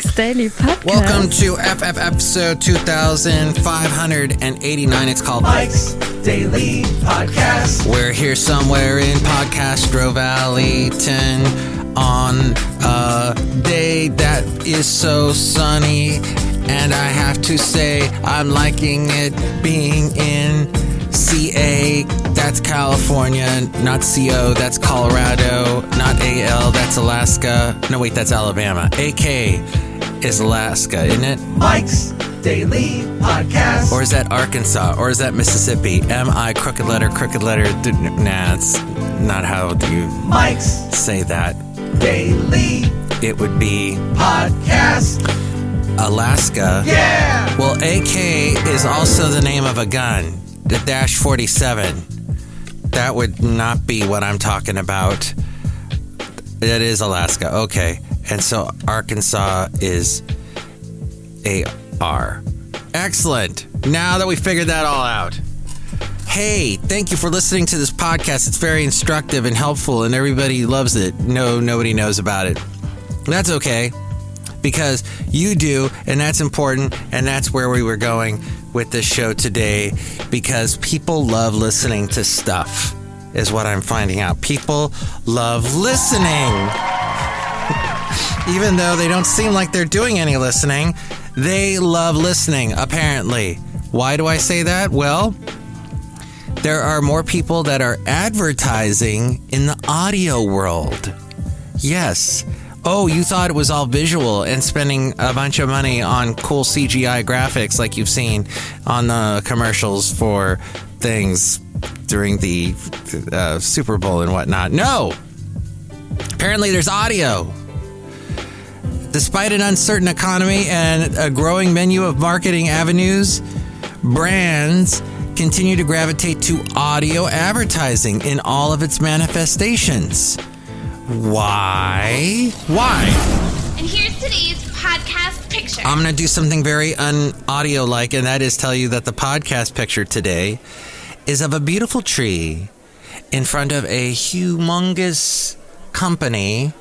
Mike's Daily Podcast. Welcome to FF episode 2589. It's called Mike's Daily Podcast. We're here somewhere in Podcastro Valleyton on a day that is so sunny. And I have to say, I'm liking it being in CA, that's California, not CO, that's Colorado, not AL, that's Alaska. No, wait, that's Alabama. AK is Alaska, isn't it? Mike's Daily Podcast. Or is that Arkansas? Or is that Mississippi? MI, crooked letter. Nah, that's not how you Mike's say that. Daily It would be Podcast. Alaska. Yeah! Well, AK is also the name of a gun. The Dash 47. That would not be what I'm talking about. It is Alaska. Okay. And so Arkansas is AR. Excellent. Now that we figured that all out. Hey, thank you for listening to this podcast. It's very instructive and helpful, and everybody loves it. No, nobody knows about it. That's okay, because you do, and that's important, and that's where we were going with this show today, because people love listening to stuff, is what I'm finding out. People love listening. Even though they don't seem like they're doing any listening, they love listening, apparently. Why do I say that? Well, there are more people that are advertising in the audio world. Yes. Oh, you thought it was all visual and spending a bunch of money on cool CGI graphics like you've seen on the commercials for things during the Super Bowl and whatnot. No! Apparently there's audio. Despite an uncertain economy and a growing menu of marketing avenues, brands continue to gravitate to audio advertising in all of its manifestations. Why? And here's today's podcast picture. I'm going to do something very un-audio-like, and that is tell you that the podcast picture today is of a beautiful tree in front of a humongous company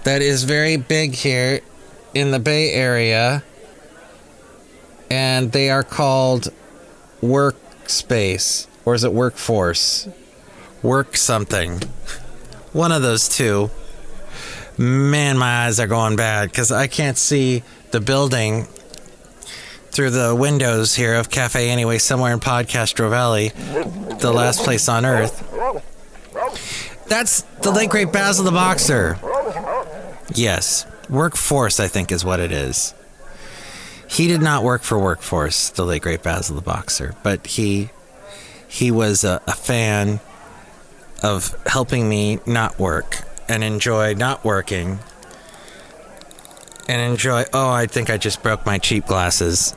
that is very big here in the Bay Area, and they are called Workspace, or is it Workforce? Work something. One of those two. Man, my eyes are going bad because I can't see the building through the windows here of Cafe Anyway, somewhere in Podcastro Valley, the last place on earth. That's the late great Basil the Boxer. Yes, Workforce, I think, is what it is. He did not work for Workforce, the late great Basil the Boxer, but he was a fan of helping me not work and enjoy not working and enjoy... Oh, I think I just broke my cheap glasses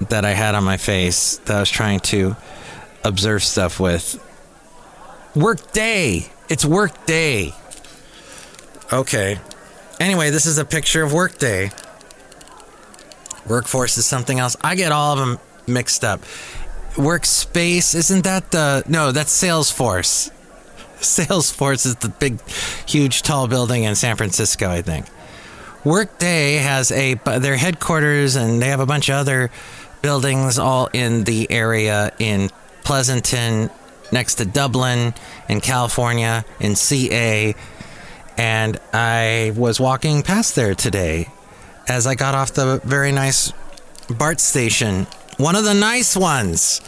that I had on my face that I was trying to observe stuff with. Work day. It's work day. Okay. Anyway, this is a picture of work day. Workforce is something else. I get all of them mixed up. Workspace, isn't that the... No, that's Salesforce. Salesforce is the big, huge, tall building in San Francisco, I think. Workday has their headquarters, and they have a bunch of other buildings all in the area in Pleasanton, next to Dublin, in California, in CA. And I was walking past there today as I got off the very nice BART station. One of the nice ones.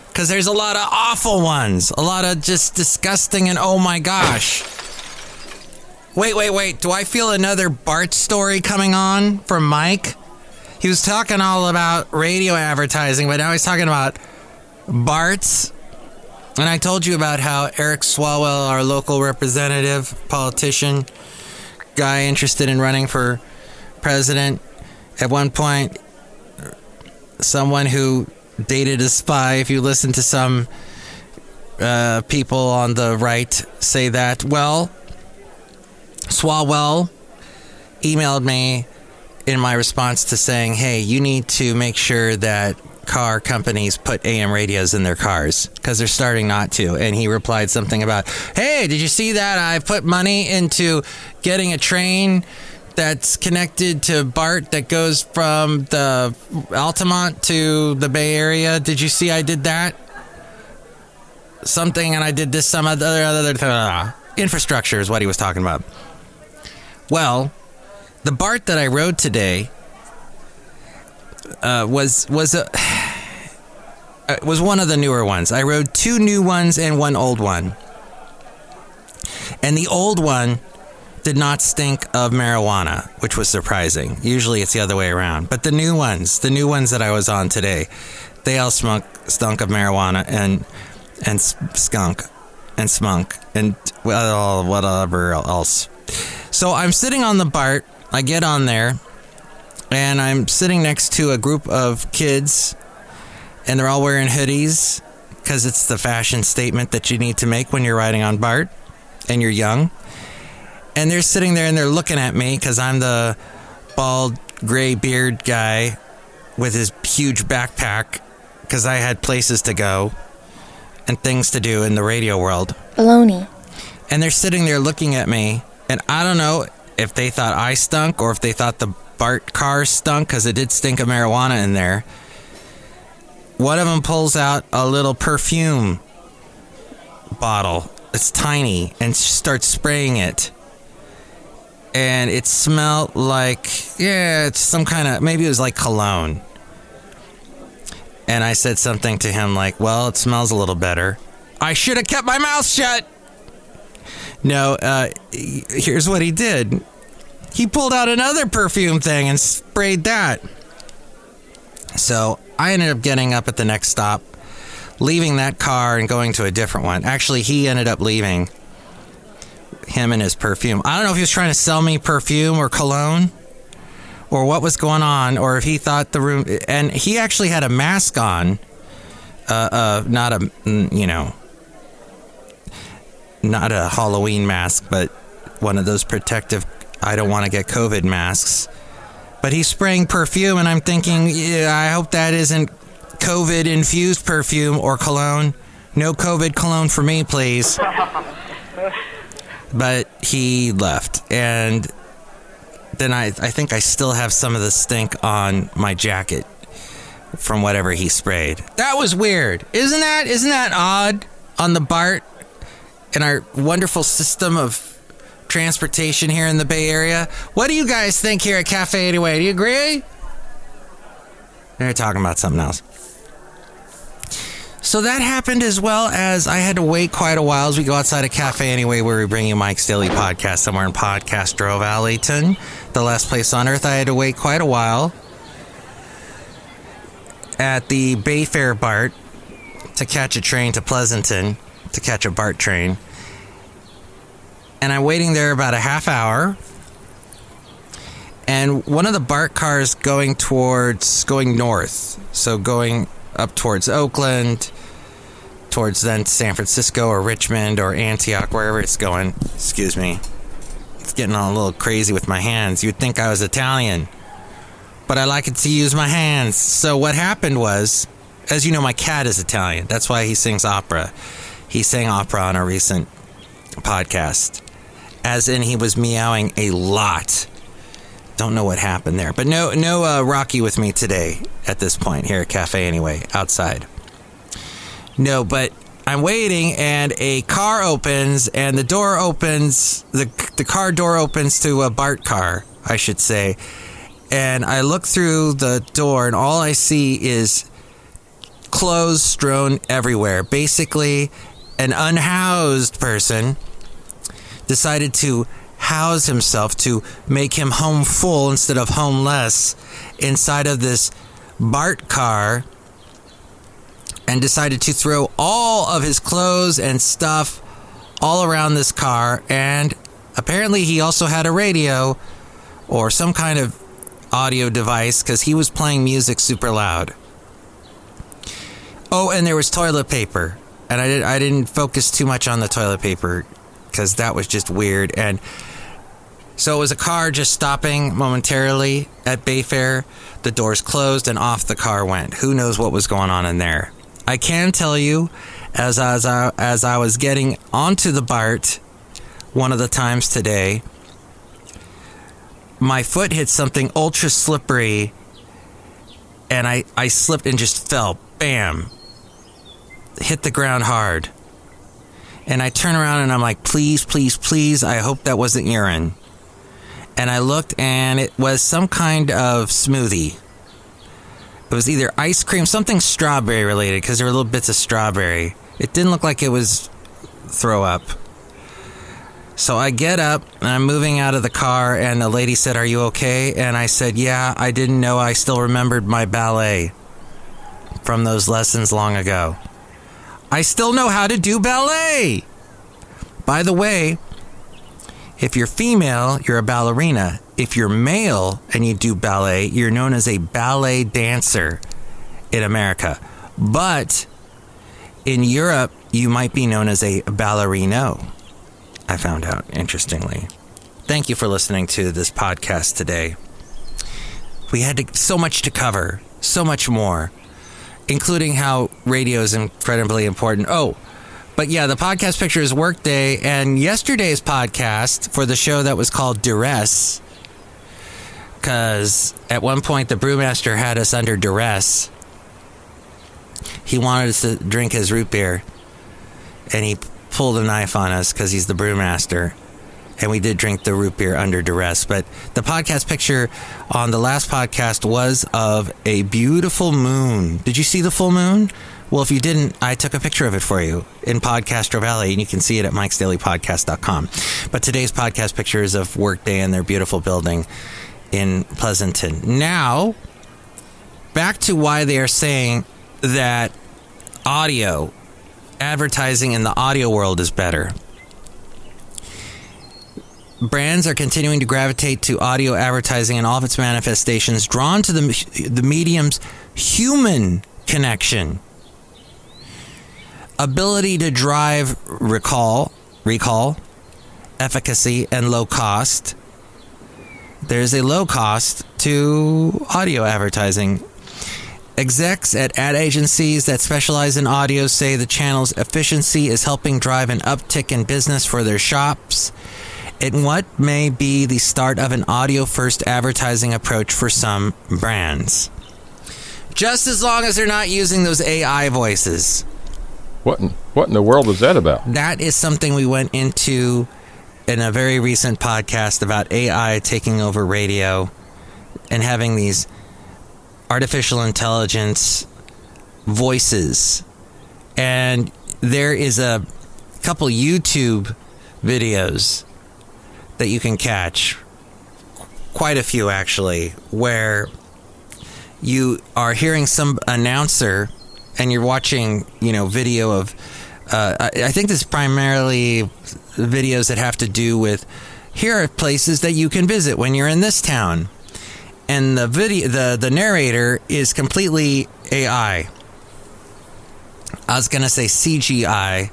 Because there's a lot of awful ones. A lot of just disgusting and oh my gosh. Wait. Do I feel another Bart story coming on from Mike? He was talking all about radio advertising, but now he's talking about Barts. And I told you about how Eric Swalwell, our local representative, politician, guy interested in running for president, at one point, someone who dated a spy, if you listen to some people on the right say that, well, Swalwell emailed me in my response to saying, hey, you need to make sure that car companies put AM radios in their cars because they're starting not to. And he replied something about, hey, did you see that? I put money into getting a train that's connected to BART that goes from the Altamont to the Bay Area. Did you see I did that? Something, and I did this some other infrastructure is what he was talking about. Well, the BART that I rode today was one of the newer ones. I rode 2 new ones and 1 old one. And the old one did not stink of marijuana, which was surprising. Usually it's the other way around. But the new ones that I was on today, they all stunk of marijuana and skunk and smunk and well, whatever else. So I'm sitting on the BART. I get on there, and I'm sitting next to a group of kids, and they're all wearing hoodies because it's the fashion statement that you need to make when you're riding on BART and you're young. And they're sitting there and they're looking at me because I'm the bald, gray beard guy with his huge backpack because I had places to go and things to do in the radio world. Baloney. And they're sitting there looking at me, and I don't know if they thought I stunk or if they thought the BART car stunk because it did stink of marijuana in there. One of them pulls out a little perfume bottle. It's tiny, and starts spraying it. And it smelled like, it's some kind of, maybe it was like cologne. And I said something to him like, well, it smells a little better. I should have kept my mouth shut. No, here's what he did. He pulled out another perfume thing and sprayed that. So I ended up getting up at the next stop, leaving that car and going to a different one. Actually, he ended up leaving, him and his perfume. I don't know if he was trying to sell me perfume or cologne or what was going on, or if he thought the room... And he actually had a mask on, not a, not a Halloween mask, but one of those protective, I don't want to get COVID masks. But he's spraying perfume, and I'm thinking, I hope that isn't COVID-infused perfume or cologne. No COVID cologne for me, please. But he left, and then I think I still have some of the stink on my jacket from whatever he sprayed. That was weird. Isn't that odd on the BART in our wonderful system of transportation here in the Bay Area? What do you guys think here at Cafe Anyway? Do you agree? They're talking about something else. So that happened, as well as I had to wait quite a while as we go outside of Cafe Anyway, where we bring you Mike's Daily Podcast somewhere in Podcastro Valleyton, the last place on earth. I had to wait quite a while at the Bayfair BART to catch a train to Pleasanton, to catch a BART train. And I'm waiting there about a half hour. And one of the BART cars going north, so going up towards Oakland, towards then San Francisco or Richmond or Antioch, wherever it's going. Excuse me. It's getting all a little crazy with my hands. You'd think I was Italian, but I like it to use my hands. So what happened was, as you know, my cat is Italian. That's why he sings opera. He sang opera on a recent podcast, as in he was meowing a lot. Don't know what happened there, but no Rocky with me today at this point here at Cafe Anyway, outside. No, but I'm waiting, and a car opens, and the door opens, the car door opens to a BART car, I should say, and I look through the door, and all I see is clothes strewn everywhere. Basically, an unhoused person decided to house himself, to make him home full instead of homeless, inside of this BART car, and decided to throw all of his clothes and stuff all around this car. And apparently he also had a radio or some kind of audio device, because he was playing music super loud. Oh, and there was toilet paper, and I didn't focus too much on the toilet paper because that was just weird. And so it was a car just stopping momentarily at Bayfair. The doors closed and off the car went. Who knows what was going on in there? I can tell you, as I was getting onto the BART one of the times today, my foot hit something ultra slippery, and I slipped and just fell. Bam. Hit the ground hard. And I turn around and I'm like, please, please, please, I hope that wasn't urine. And I looked, and it was some kind of smoothie. It was either ice cream, something strawberry related, because there were little bits of strawberry. It didn't look like it was throw up. So I get up, and I'm moving out of the car, and a lady said, "Are you okay?" And I said, "Yeah, I didn't know I still remembered my ballet from those lessons long ago. I still know how to do ballet." By the way, if you're female, you're a ballerina. If you're male and you do ballet, you're known as a ballet dancer in America. But in Europe, you might be known as a ballerino. I found out, interestingly. Thank you for listening to this podcast today. We had so much to cover, so much more, including how radio is incredibly important. Oh, but yeah, the podcast picture is Workday, and yesterday's podcast for the show that was called Duress, because at one point the brewmaster had us under duress. He wanted us to drink his root beer, and he pulled a knife on us because he's the brewmaster, and we did drink the root beer under duress. But the podcast picture on the last podcast was of a beautiful moon. Did you see the full moon? Well, if you didn't, I took a picture of it for you in Podcastro Valley, and you can see it at MikesDailyPodcast.com. But today's podcast picture is of Workday and their beautiful building in Pleasanton. Now, back to why they are saying that audio, advertising in the audio world is better. Brands are continuing to gravitate to audio advertising in all of its manifestations, drawn to the medium's human connection, ability to drive recall, efficacy, and low cost. There's a low cost to audio advertising. Execs at ad agencies that specialize in audio say the channel's efficiency is helping drive an uptick in business for their shops, in what may be the start of an audio-first advertising approach for some brands. Just as long as they're not using those AI voices. What in the world is that about? That is something we went into in a very recent podcast about AI taking over radio and having these artificial intelligence voices. And there is a couple YouTube videos that you can catch, quite a few actually, where you are hearing some announcer and you're watching, video of, I think this is primarily videos that have to do with, here are places that you can visit when you're in this town. And the video, the narrator is completely AI. I was going to say CGI.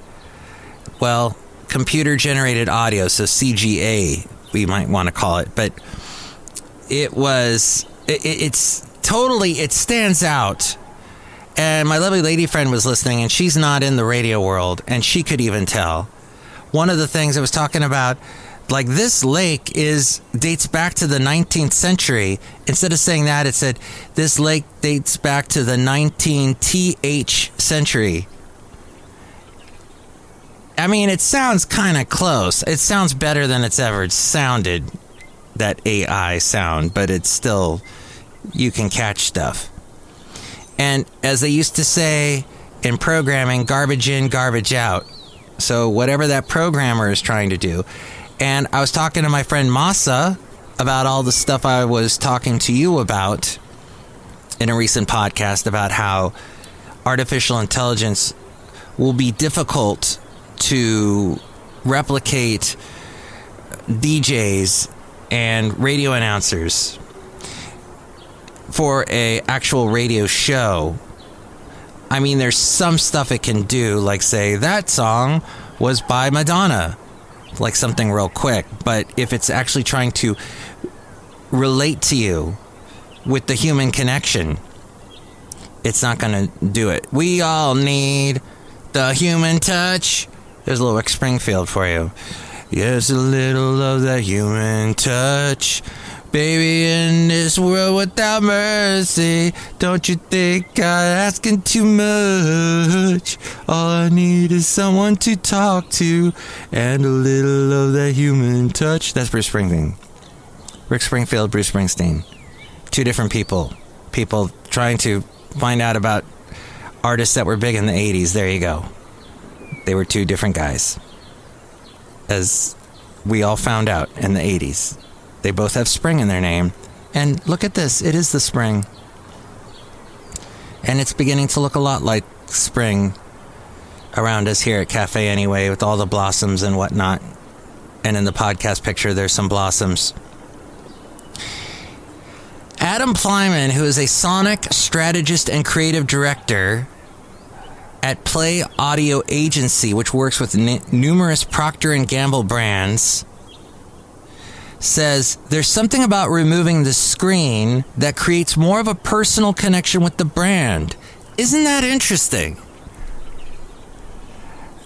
Well, computer generated audio, so CGA, we might want to call it. But it's totally, it stands out. And my lovely lady friend was listening, and she's not in the radio world, and she could even tell. One of the things I was talking about, like, this lake dates back to the 19th century. Instead of saying that, it said, this lake dates back to the 19th century. I mean, it sounds kind of close. It sounds better than it's ever sounded, that AI sound, but it's still, you can catch stuff. And as they used to say in programming, garbage in, garbage out. So whatever that programmer is trying to do. And I was talking to my friend Masa about all the stuff I was talking to you about in a recent podcast about how artificial intelligence will be difficult to replicate DJs and radio announcers for a actual radio show. I mean, there's some stuff it can do, like say that song was by Madonna, like something real quick. But if it's actually trying to relate to you with the human connection, it's not going to do it. We all need the human touch. There's a little Rick Springfield for you. Yes, a little of that human touch. Baby, in this world without mercy, don't you think I'm asking too much? All I need is someone to talk to and a little of that human touch. That's Bruce Springsteen. Rick Springfield, Bruce Springsteen. Two different people. People trying to find out about artists that were big in the 80s. There you go. They were two different guys. As we all found out in the 80s. They both have spring in their name. And look at this. It is the spring. And it's beginning to look a lot like spring around us here at Cafe Anyway, with all the blossoms and whatnot. And in the podcast picture, there's some blossoms. Adam Plyman, who is a sonic strategist and creative director at Play Audio Agency, which works with numerous Procter & Gamble brands, says there's something about removing the screen that creates more of a personal connection with the brand. Isn't that interesting?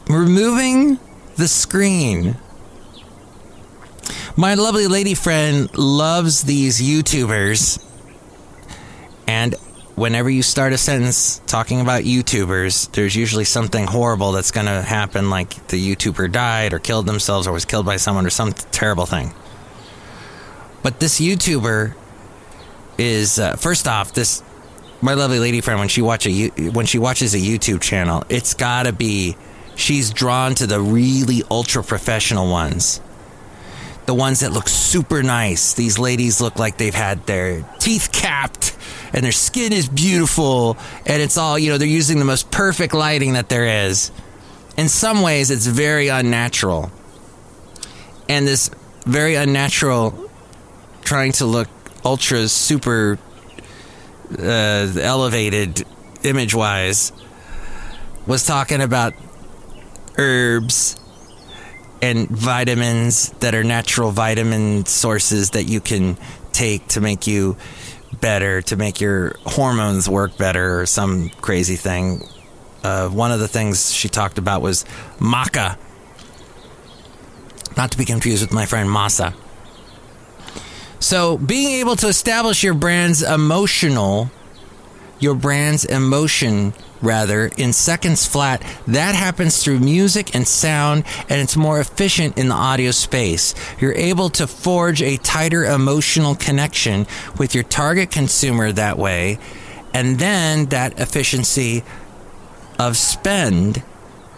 Removing the screen. My lovely lady friend loves these YouTubers, and whenever you start a sentence talking about YouTubers, there's usually something horrible that's going to happen, like the YouTuber died or killed themselves or was killed by someone or some terrible thing. But this YouTuber is, first off, my lovely lady friend, when she watches a YouTube channel, it's got to be, she's drawn to the really ultra professional ones. The ones that look super nice. These ladies look like they've had their teeth capped and their skin is beautiful. And it's all, they're using the most perfect lighting that there is. In some ways, it's very unnatural. And this very unnatural, trying to look ultra super elevated image-wise, was talking about herbs and vitamins that are natural vitamin sources that you can take to make you better, to make your hormones work better, or some crazy thing. One of the things she talked about was maca. Not to be confused with my friend Masa. So being able to establish your brand's emotion, in seconds flat, that happens through music and sound, and it's more efficient in the audio space. You're able to forge a tighter emotional connection with your target consumer that way, and then that efficiency of spend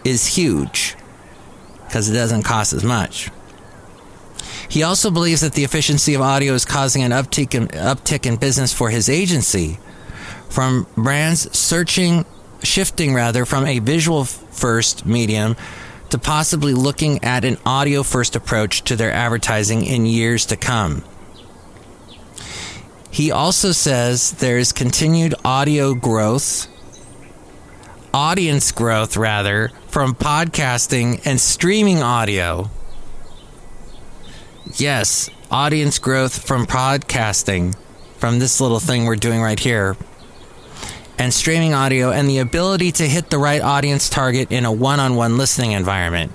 is huge because it doesn't cost as much. He also believes that the efficiency of audio is causing an uptick in business for his agency, from brands shifting from a visual-first medium to possibly looking at an audio-first approach to their advertising in years to come. He also says there is continued audience growth, from podcasting and streaming audio. Yes, audience growth from podcasting, from this little thing we're doing right here, and streaming audio, and the ability to hit the right audience target in a one-on-one listening environment,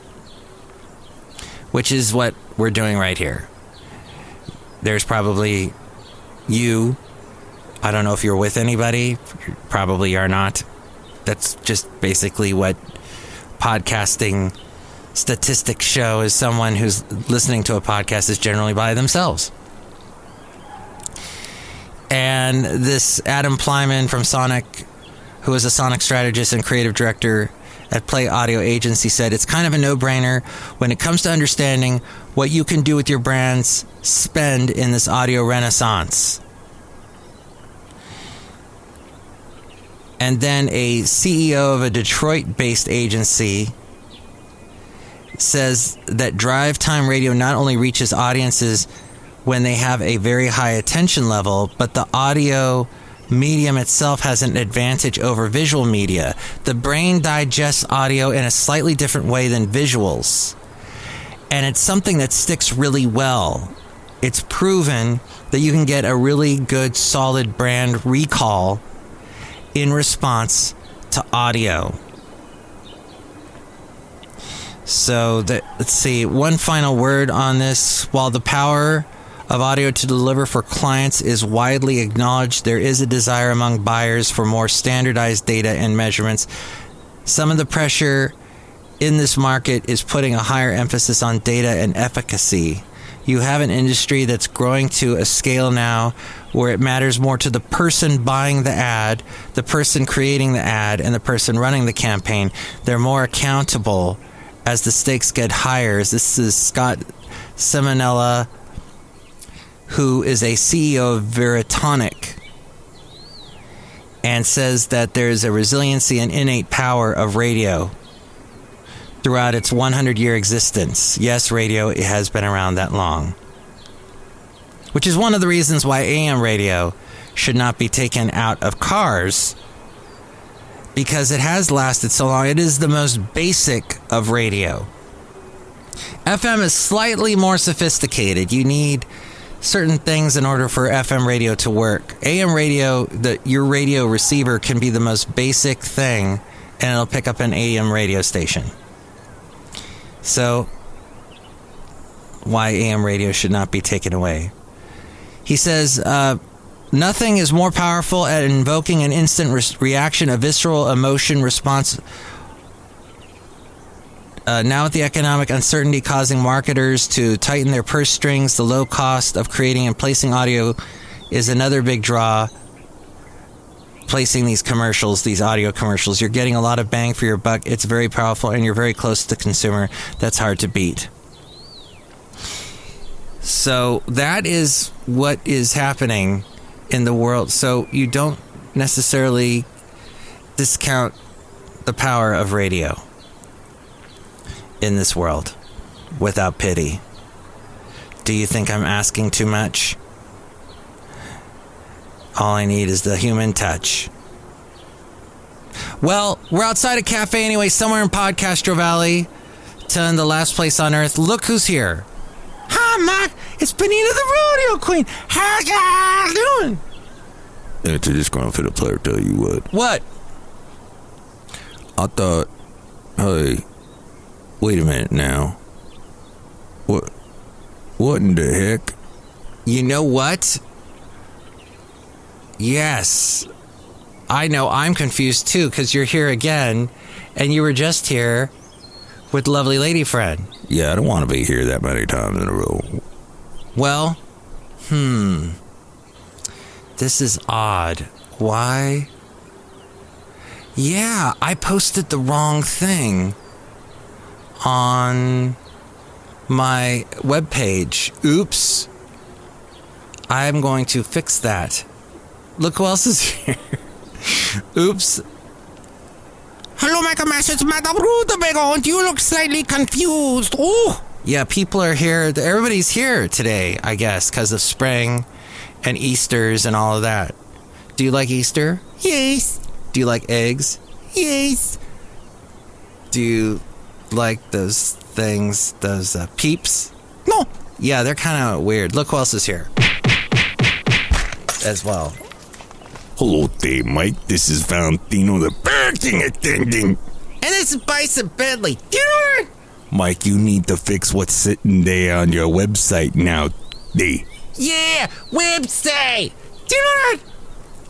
which is what we're doing right here. There's probably you. I don't know if you're with anybody. You probably are not. That's just basically what podcasting statistics show, is someone who's listening to a podcast is generally by themselves. And this Adam Plyman from Sonic, who is a sonic strategist and creative director at Play Audio Agency, said it's kind of a no-brainer when it comes to understanding what you can do with your brand's spend in this audio renaissance. And then a CEO of a Detroit-based agency says that drive time radio not only reaches audiences when they have a very high attention level, but the audio medium itself has an advantage over visual media. The brain digests audio in a slightly different way than visuals, and it's something that sticks really well. It's proven that you can get a really good, solid brand recall in response to audio. So let's see, one final word on this. While the power of audio to deliver for clients is widely acknowledged. There is a desire among buyers for more standardized data and measurements. Some of the pressure in this market is putting a higher emphasis on data and efficacy. You have an industry that's growing to a scale now where it matters more to the person buying the ad, the person creating the ad, and the person running the campaign. They're more accountable as the stakes get higher. This is Scott Simonella, who is a CEO of Veritonic, and says that there's a resiliency and innate power of radio throughout its 100-year existence. Yes, radio has been around that long. Which is one of the reasons why AM radio should not be taken out of cars, because it has lasted so long. It is the most basic of radio. FM is slightly more sophisticated. You need certain things in order for FM radio to work. AM radio, your radio receiver can be the most basic thing, and it'll pick up an AM radio station. So, why AM radio should not be taken away. He says, nothing is more powerful at invoking an instant reaction, a visceral emotion response. Now with the economic uncertainty causing marketers to tighten their purse strings, the low cost of creating and placing audio is another big draw. Placing these commercials, these audio commercials, you're getting a lot of bang for your buck. It's very powerful, and you're very close to the consumer. That's hard to beat. So that is what is happening in the world. So you don't necessarily discount the power of radio in this world without pity. Do you think I'm asking too much? All I need is the human touch. Well, we're outside a cafe anyway, somewhere in Podcastro Valley, telling the last place on earth. Look who's here. Hi, Mike. It's Benita the Rodeo Queen. How y'all doing? It's just going for the player, tell you what. What? I thought, hey, wait a minute now. What in the heck? You know what? Yes. I know, I'm confused too, because you're here again, and you were just here with lovely lady friend. Yeah, I don't want to be here that many times in a row. Well, this is odd. Why? Yeah, I posted the wrong thing on my webpage. Oops. I'm going to fix that. Look who else is here. Oops. Hello, Michael Master. It's Madame Rootabega, and you look slightly confused. Oh. Yeah, people are here. Everybody's here today, I guess, because of spring and Easters and all of that. Do you like Easter? Yes. Do you like eggs? Yes. Do you like those things, those peeps? No. Yeah, they're kind of weird. Look who else is here as well. Hello there, Mike. This is Valentino, the parking attendant. And this is Bison Bentley. Do you know what? Mike, you need to fix what's sitting there on your website now. Yeah, website. Do you know what?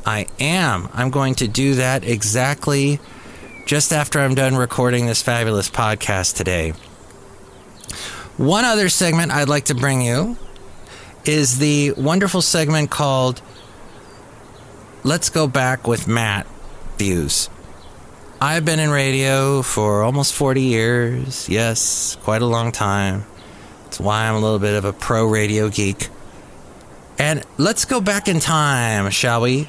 I am. I'm going to do that exactly just after I'm done recording this fabulous podcast today. One other segment I'd like to bring you is the wonderful segment called Let's Go Back with Matt Views. I've been in radio for almost 40 years. Yes, quite a long time. That's why I'm a little bit of a pro radio geek. And let's go back in time, shall we?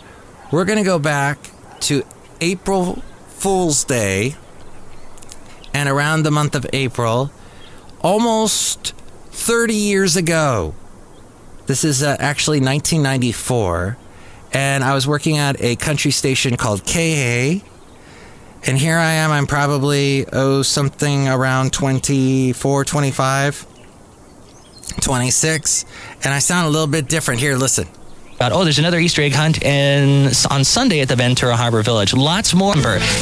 We're going to go back to April Fool's Day, and around the month of April, almost 30 years ago. This is actually 1994. And I was working at a country station called KA. And here I am, I'm probably, something around 24, 25, 26. And I sound a little bit different. Here, listen. There's another Easter egg hunt on Sunday at the Ventura Harbor Village. Lots more.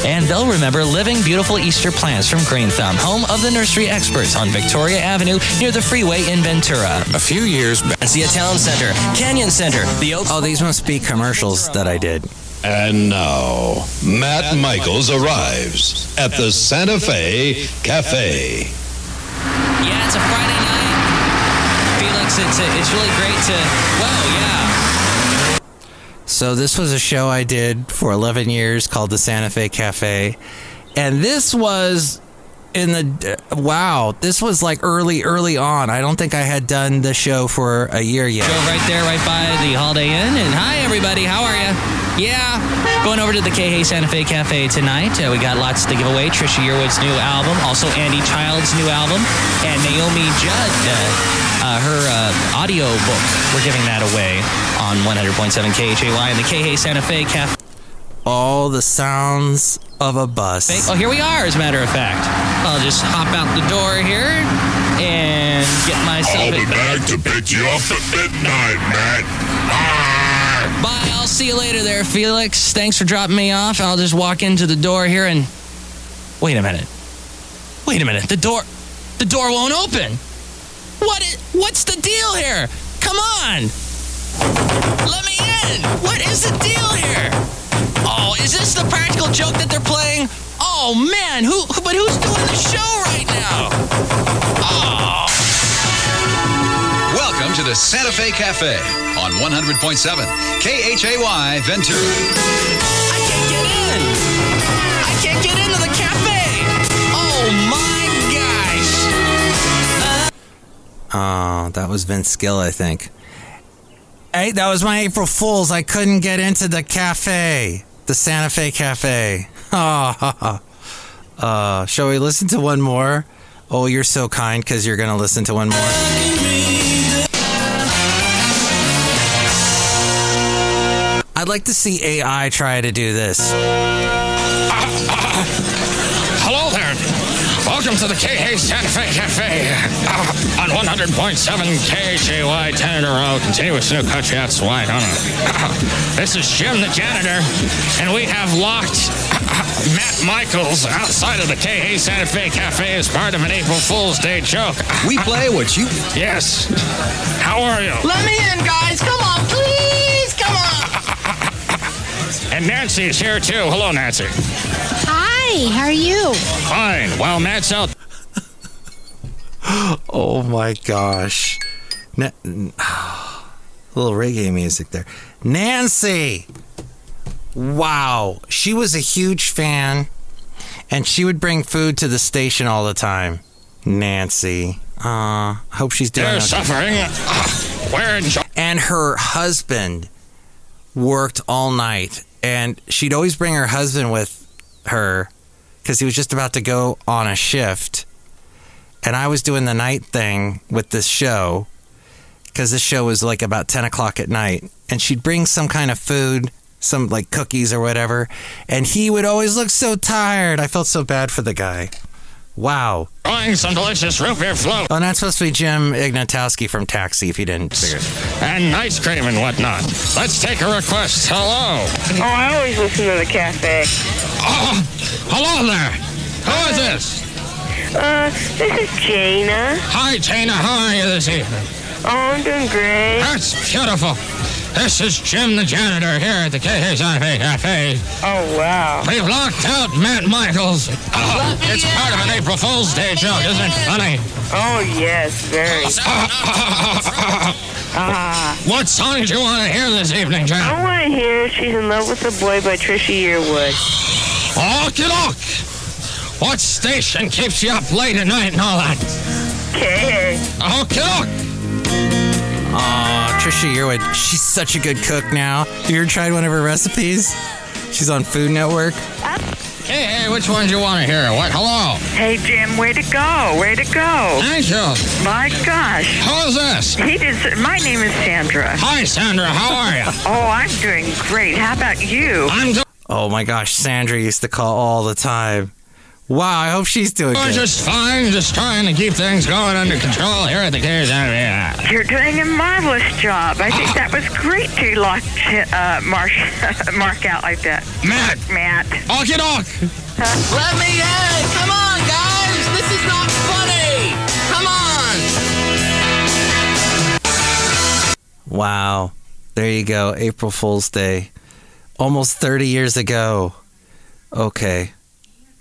And they'll remember living beautiful Easter plants from Green Thumb, home of the nursery experts on Victoria Avenue near the freeway in Ventura. A few years back. See a town center, Canyon Center, the Oak. Oh, these must be commercials that I did. And now, Matt Michaels arrives at the Santa Fe Cafe. Yeah, it's a Friday night. Felix, it's really great to, So this was a show I did for 11 years called the Santa Fe Cafe. And this was this was like early on. I don't think I had done the show for a year yet. Show right there, right by the Holiday Inn. And hi, everybody. How are you? Yeah. Going over to the Chely Santa Fe Cafe tonight. We got lots to give away. Trisha Yearwood's new album. Also, Andy Child's new album. And Naomi Judd, her audio book. We're giving that away on 100.7 KHAY in the Chely Santa Fe Cafe. All the sounds of a bus. Oh, here we are, as a matter of fact. I'll just hop out the door here and get myself... I'll be back to pick you up at midnight, Matt. Bye, I'll see you later there, Felix. Thanks for dropping me off. I'll just walk into the door here and... Wait a minute. The door won't open. What's the deal here? Come on. Let me in. What is the deal here? Oh, is this the practical joke that they're playing? Oh, man, but who's doing the show right now? Oh. Welcome to the Santa Fe Cafe on 100.7 KHAY Ventura. I can't get into the cafe. Oh, my gosh. Oh, that was Vince Gill, I think. Hey, that was my April Fool's. I couldn't get into the cafe. The Santa Fe Cafe. Shall we listen to one more? Oh, you're so kind because you're going to listen to one more. I'd like to see AI try to do this. Hello there. Welcome to the Chely Santa Fe Cafe on 100.7 KHAY, 10 in a row, continuous new country, that's wide on it. This is Jim the janitor, and we have locked Matt Michaels outside of the Chely Santa Fe Cafe as part of an April Fool's Day joke. We play what you... Yes. How are you? Let me in, guys. Come on, please. Come on. And Nancy's here, too. Hello, Nancy. Hi, how are you? Fine. Well, Matt's out. Oh, my gosh. A little reggae music there. Nancy! Wow. She was a huge fan, and she would bring food to the station all the time. Nancy. Hope she's doing They're okay. suffering. And her husband worked all night, and she'd always bring her husband with her because he was just about to go on a shift. And I was doing the night thing with this show because this show was like about 10 o'clock at night. And she'd bring some kind of food, some like cookies or whatever. And he would always look so tired. I felt so bad for the guy. Wow. Enjoying some delicious root beer float. Oh, and that's supposed to be Jim Ignatowski from Taxi, if you didn't figure it. And ice cream and whatnot. Let's take a request. Hello. Oh, I always listen to the cafe. Oh, hello there. Who is this? This is Jana. Hi, Jana. How are you this evening? Oh, I'm doing great. That's beautiful. This is Jim the janitor here at the Chely Santa Fe Cafe. Oh, wow. We've locked out Matt Michaels. It's part of an April Fool's Day joke, isn't it funny? Oh, yes, very. What song do you want to hear this evening, Jana? I want to hear She's in Love with a Boy by Trisha Yearwood. Okie doke. What station keeps you up late at night and all that? Okay. Okie doke. Trisha Yearwood, she's such a good cook now. Have you ever tried one of her recipes? She's on Food Network. Hey, which one do you want to hear? What? Hello. Hey, Jim, way to go. Way to go. Thank you. My gosh. Who is this? My name is Sandra. Hi, Sandra. How are you? Oh, I'm doing great. How about you? Oh my gosh, Sandra used to call all the time. Wow, I hope she's doing good. Just fine. Just trying to keep things going under control here at the KHSFA. You're doing a marvelous job. I think that was great to mark out like that. Matt. Okie doke. Let me in. Come on, guys. This is not funny. Come on. Wow. There you go. April Fool's Day. Almost 30 years ago. Okay.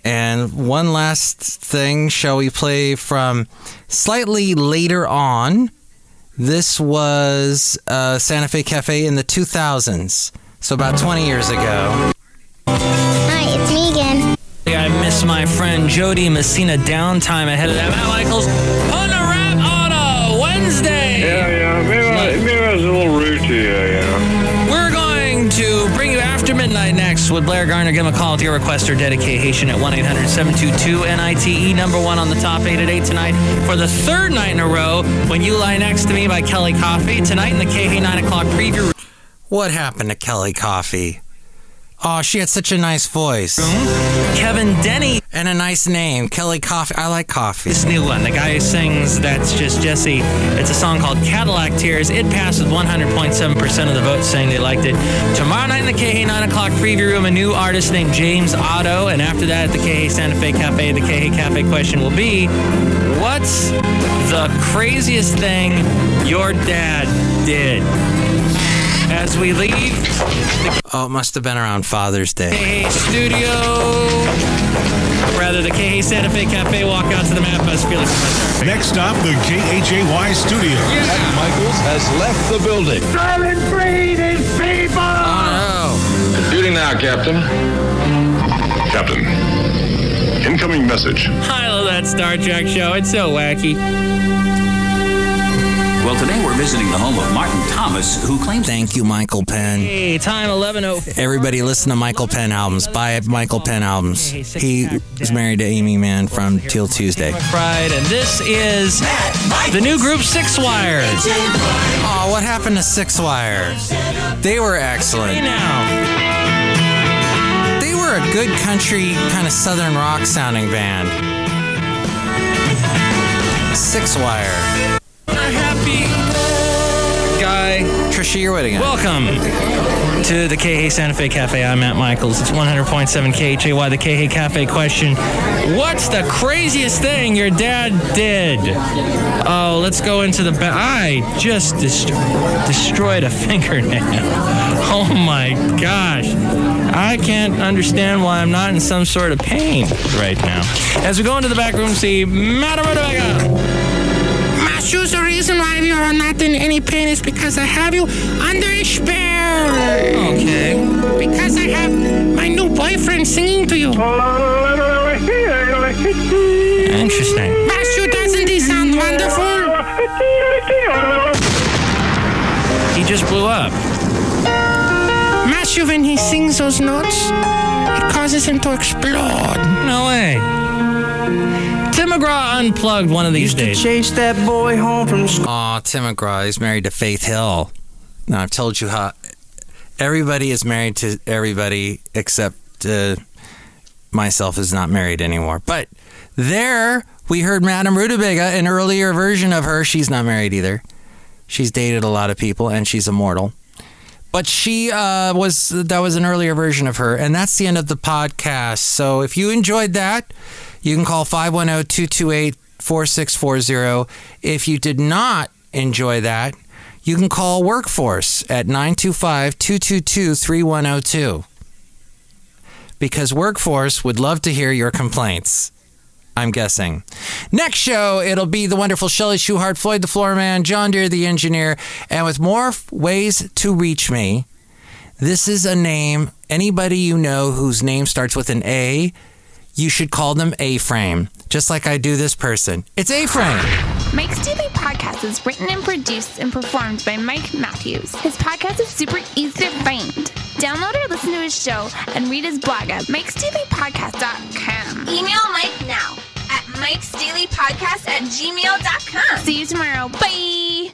And one last thing, shall we play from slightly later on? This was Santa Fe Cafe in the 2000s, so about 20 years ago. Hi, it's me again. I miss my friend Jody Messina downtime ahead of that. Matt Michaels on a rap on a Wednesday. Yeah. Maybe I was a little rude to you, yeah. We're going to bring you After Midnight next with Blair Garner. Give him a call with your request or dedication at 1-800-722-NITE. Number one on the top 8 at 8 tonight for the third night in a row. When You Lie Next to Me by Kelly Coffey. Tonight in the KH 9 o'clock preview. What happened to Kelly Coffey? Oh, she had such a nice voice. Kevin Denny. And a nice name, Kelly Coffey. I like coffee. This new one, the guy who sings That's Just Jesse. It's a song called Cadillac Tears. It passed with 100.7% of the votes saying they liked it. Tomorrow night in the KH 9 o'clock preview room, a new artist named James Otto. And after that at the KH Santa Fe Cafe, the KH Cafe question will be, what's the craziest thing your dad did? As we leave... Oh, it must have been around Father's Day. KH Studio. Rather, the KH Santa Fe Cafe. Walk out to the Matt Bus. Felix. Next stop, the KHAY Studio. Matt Michaels has left the building. Silent breathing people! Oh, Computing now, Captain. Captain, incoming message. I love that Star Trek show. It's so wacky. Well, today we're visiting the home of Martin Thomas, who claims... Thank you, Michael Penn. Hey, time 11:04. Everybody listen to Michael Penn albums. Buy Michael Penn albums. He was married to Amy Mann from Teal Tuesday. Right, and this is the new group Six Wire. Oh, what happened to Six Wire? They were excellent. Hey now. They were a good country, kind of southern rock sounding band. Six Wire. Happy guy. Trisha Yearwood again. Welcome to the KH Santa Fe Cafe. I'm Matt Michaels. It's 100.7 KHAY. The KH Cafe question. What's the craziest thing your dad did? Oh, let's go into the... I just destroyed a fingernail. Oh my gosh. I can't understand why I'm not in some sort of pain right now. As we go into the back room, see Madame Rootabega. Shoes, the reason why you are not in any pain is because I have you under a spell. Okay. Because I have my new boyfriend singing to you. Interesting. Matthew, doesn't he sound wonderful? He just blew up. Matthew, when he sings those notes, it causes him to explode. No way. Tim McGraw unplugged one of these days. Chase that boy home from school. Aw, Tim McGraw, he's married to Faith Hill. Now, I've told you how everybody is married to everybody except myself is not married anymore. But there, we heard Madame Rootabega, an earlier version of her. She's not married either. She's dated a lot of people, and she's immortal. But that was an earlier version of her, and that's the end of the podcast. So if you enjoyed that, you can call 510-228-4640. If you did not enjoy that, you can call Workforce at 925-222-3102. Because Workforce would love to hear your complaints, I'm guessing. Next show, it'll be the wonderful Chely Shoehart, Floyd the Floorman, John Deere the engineer, and with more ways to reach me. This is a name, anybody you know whose name starts with an A, you should call them A-Frame, just like I do this person. It's A-Frame. Mike's Daily Podcast is written and produced and performed by Mike Matthews. His podcast is super easy to find. Download or listen to his show and read his blog at MikesDailyPodcast.com. Email Mike now at MikesDailyPodcast@gmail.com. See you tomorrow. Bye.